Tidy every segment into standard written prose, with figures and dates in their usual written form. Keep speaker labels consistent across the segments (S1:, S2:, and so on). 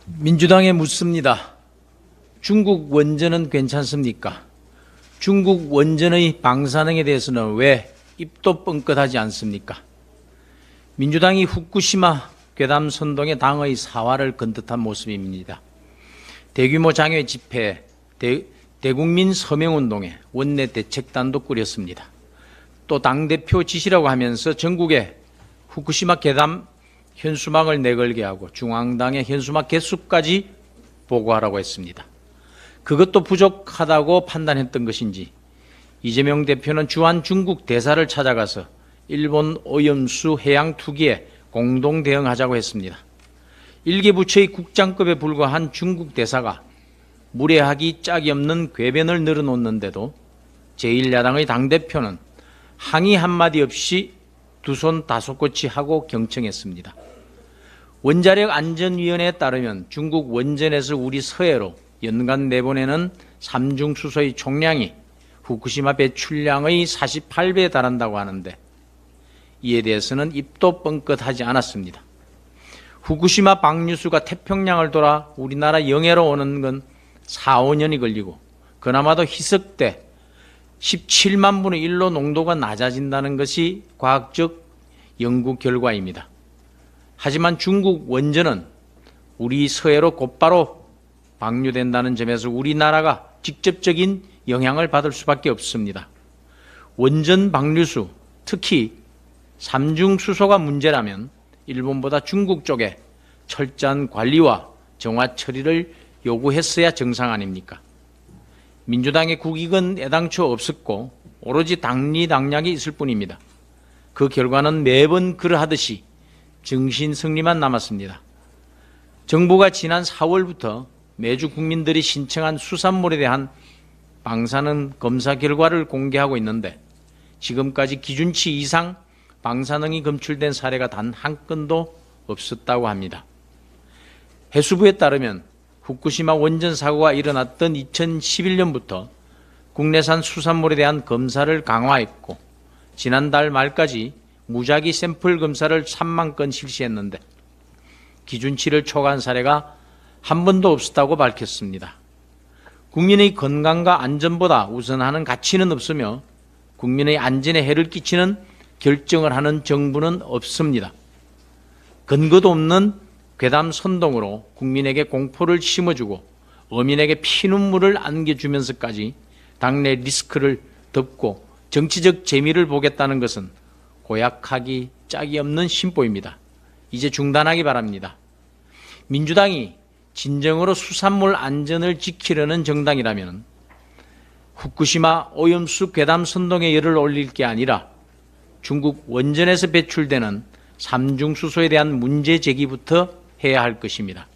S1: 민주당에 묻습니다. 중국 원전은 괜찮습니까? 중국 원전의 방사능에 대해서는 왜 입도 뻥끗하지 않습니까? 민주당이 후쿠시마 괴담 선동의 당의 사활을 건듯한 모습입니다. 대규모 장외 집회, 대국민 서명운동에 원내 대책단도 꾸렸습니다. 또 당대표 지시라고 하면서 전국에 후쿠시마 괴담 현수막을 내걸게 하고 중앙당의 현수막 개수까지 보고하라고 했습니다. 그것도 부족하다고 판단했던 것인지 이재명 대표는 주한 중국 대사를 찾아가서 일본 오염수 해양 투기에 공동 대응하자고 했습니다. 일개 부처의 국장급에 불과한 중국 대사가 무례하기 짝이 없는 궤변을 늘어놓는데도 제1야당의 당대표는 항의 한마디 없이 두 손 다소꼬치 하고 경청했습니다. 원자력 안전위원회에 따르면 중국 원전에서 우리 서해로 연간 내보내는 삼중 수소의 총량이 후쿠시마 배출량의 48배에 달한다고 하는데 이에 대해서는 입도 뻥끗하지 않았습니다. 후쿠시마 방류수가 태평양을 돌아 우리나라 영해로 오는 건 4, 5년이 걸리고 그나마도 희석돼 17만 분의 1로 농도가 낮아진다는 것이 과학적 연구 결과입니다. 하지만 중국 원전은 우리 서해로 곧바로 방류된다는 점에서 우리나라가 직접적인 영향을 받을 수밖에 없습니다. 원전 방류수, 특히 삼중수소가 문제라면 일본보다 중국 쪽에 철저한 관리와 정화 처리를 요구했어야 정상 아닙니까? 민주당의 국익은 애당초 없었고 오로지 당리당략이 있을 뿐입니다. 그 결과는 매번 그러하듯이 정신승리만 남았습니다. 정부가 지난 4월부터 매주 국민들이 신청한 수산물에 대한 방사능 검사 결과를 공개하고 있는데 지금까지 기준치 이상 방사능이 검출된 사례가 단 한 건도 없었다고 합니다. 해수부에 따르면 후쿠시마 원전 사고가 일어났던 2011년부터 국내산 수산물에 대한 검사를 강화했고 지난달 말까지 무작위 샘플 검사를 3만 건 실시했는데 기준치를 초과한 사례가 한 번도 없었다고 밝혔습니다. 국민의 건강과 안전보다 우선하는 가치는 없으며 국민의 안전에 해를 끼치는 결정을 하는 정부는 없습니다. 근거도 없는 괴담 선동으로 국민에게 공포를 심어주고 어민에게 피눈물을 안겨주면서까지 당내 리스크를 덮고 정치적 재미를 보겠다는 것은 고약하기 짝이 없는 심보입니다. 이제 중단하기 바랍니다. 민주당이 진정으로 수산물 안전을 지키려는 정당이라면 후쿠시마 오염수 괴담 선동에 열을 올릴 게 아니라 중국 원전에서 배출되는 삼중수소에 대한 문제 제기부터 해야 할 것입니다.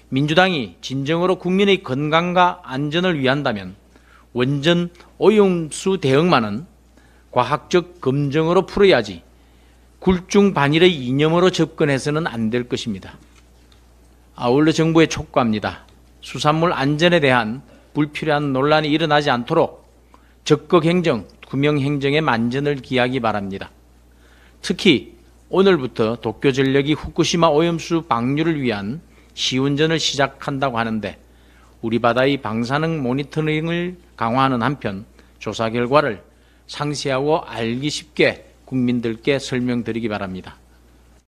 S1: 민주당이 진정으로 국민의 건강과 안전을 위한다면 원전 오염수 대응만은 과학적 검증으로 풀어야지 굴중반일의 이념으로 접근해서는 안 될 것입니다. 아울러 정부에 촉구합니다. 수산물 안전에 대한 불필요한 논란이 일어나지 않도록 적극 행정, 투명 행정에 만전을 기하기 바랍니다. 특히 오늘부터 도쿄전력이 후쿠시마 오염수 방류를 위한 시운전을 시작한다고 하는데 우리 바다의 방사능 모니터링을 강화하는 한편 조사 결과를 상세하고 알기 쉽게 국민들께 설명드리기 바랍니다.